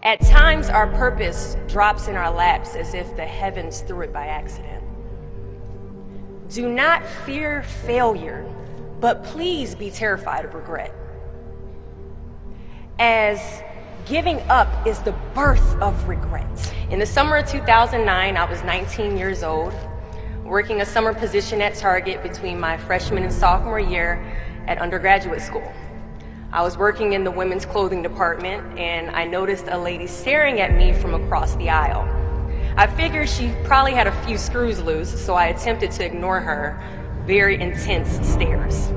At times, our purpose drops in our laps as if the heavens threw it by accident. Do not fear failure, but please be terrified of regret. As giving up is the birth of regret. In the summer of 2009, I was 19 years old, working a summer position at Target between my freshman and sophomore year at undergraduate school. I was working in the women's clothing department, and I noticed a lady staring at me from across the aisle. I figured she probably had a few screws loose, so I attempted to ignore her very intense stares.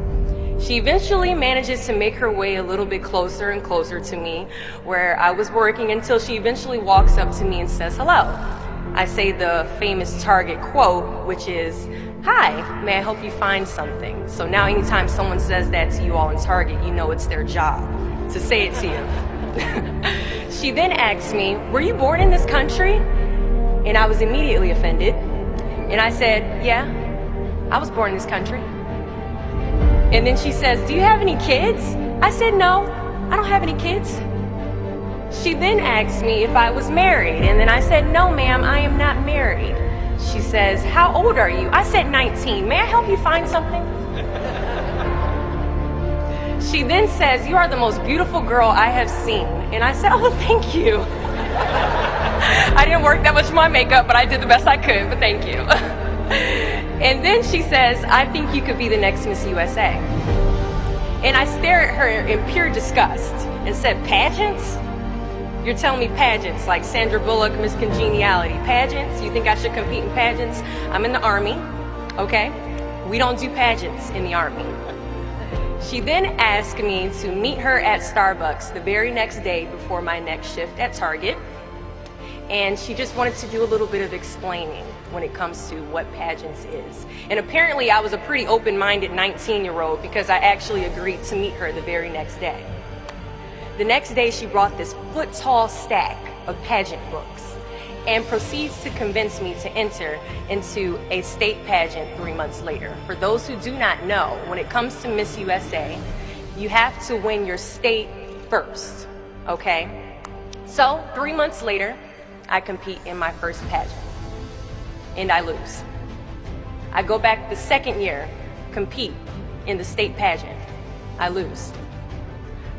She eventually manages to make her way a little bit closer and closer to me where I was working until she eventually walks up to me and says hello. I say the famous Target quote, which is, "Hi, may I help you find something?" So now anytime someone says that to you all in Target, you know it's their job to say it to you. She then asks me, "Were you born in this country?" And I was immediately offended. And I said, "Yeah, I was born in this country." And then she says, "Do you have any kids?" I said, "No, I don't have any kids." She then asked me if I was married, and then I said, "No, ma'am, I am not married." She says, "How old are you?" I said, 19. "May I help you find something?" She then says, "You are the most beautiful girl I have seen." And I said, "Oh, thank you." I didn't work that much for my makeup, but I did the best I could, but thank you. And then she says, "I think you could be the next Miss USA." And I stare at her in pure disgust and said, "Pageants? You're telling me pageants like Sandra Bullock, Miss Congeniality. Pageants? You think I should compete in pageants? I'm in the Army, okay? We don't do pageants in the Army." She then asked me to meet her at Starbucks the very next day before my next shift at Target. And she just wanted to do a little bit of explaining when it comes to what pageants is. And apparently I was a pretty open-minded 19-year-old because I actually agreed to meet her the very next day. The next day she brought this foot-tall stack of pageant books and proceeds to convince me to enter into a state pageant 3 months later. For those who do not know, when it comes to Miss USA, you have to win your state first, okay? So 3 months later, I compete in my first pageant, and I lose. I go back the second year, compete in the state pageant, I lose.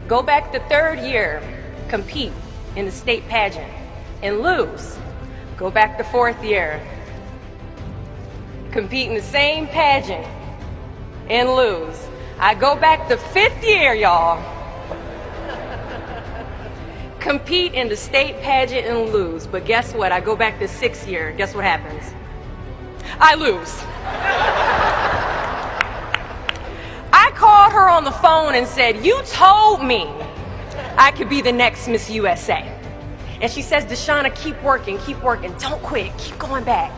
Go back the third year, compete in the state pageant, and lose. Go back the fourth year, compete in the same pageant, and lose. I go back the fifth year, y'all, compete in the state pageant and lose. But guess what? I go back the sixth year. Guess what happens? I lose. I called her on the phone and said, "You told me I could be the next Miss USA." And she says, "Deshauna, keep working, don't quit, keep going back."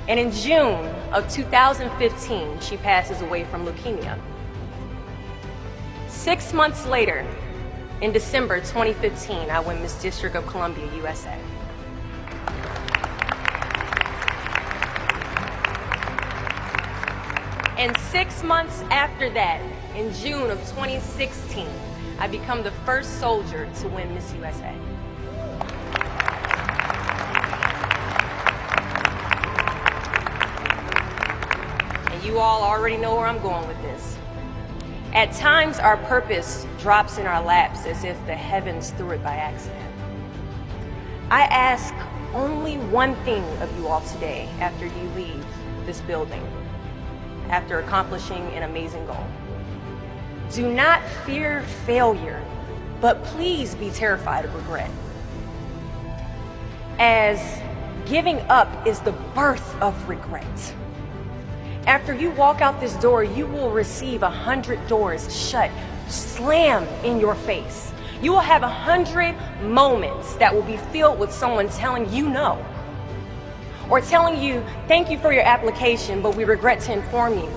And in June of 2015, she passes away from leukemia. 6 months later, in December 2015, I win Miss District of Columbia, USA. And 6 months after that, in June of 2016, I become the first soldier to win Miss USA. And you all already know where I'm going with this. At times, our purpose drops in our laps as if the heavens threw it by accident. I ask only one thing of you all today after you leave this building, after accomplishing an amazing goal. Do not fear failure, but please be terrified of regret. As giving up is the birth of regret. After you walk out this door, you will receive 100 doors shut, slammed in your face. You will have 100 moments that will be filled with someone telling you no, or telling you, "Thank you for your application, but we regret to inform you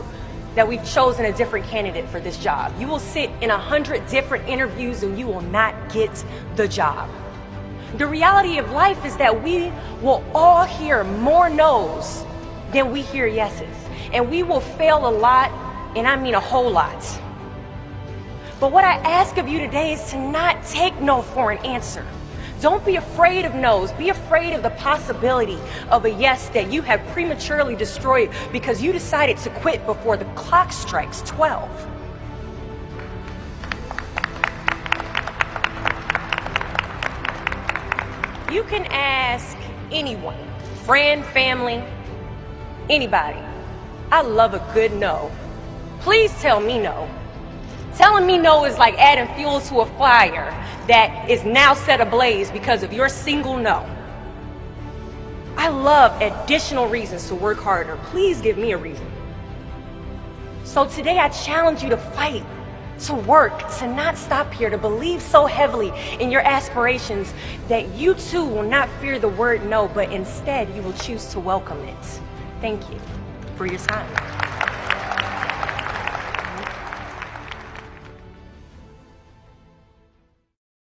that we've chosen a different candidate for this job." You will sit in 100 different interviews and you will not get the job. The reality of life is that we will all hear more no's than we hear yeses. And we will fail a lot, and I mean a whole lot. But what I ask of you today is to not take no for an answer. Don't be afraid of no's. Be afraid of the possibility of a yes that you have prematurely destroyed because you decided to quit before the clock strikes 12. You can ask anyone, friend, family, anybody. I love a good no. Please tell me no. Telling me no is like adding fuel to a fire that is now set ablaze because of your single no. I love additional reasons to work harder. Please give me a reason. So today I challenge you to fight, to work, to not stop here, to believe so heavily in your aspirations that you too will not fear the word no, but instead you will choose to welcome it. Thank you for your time.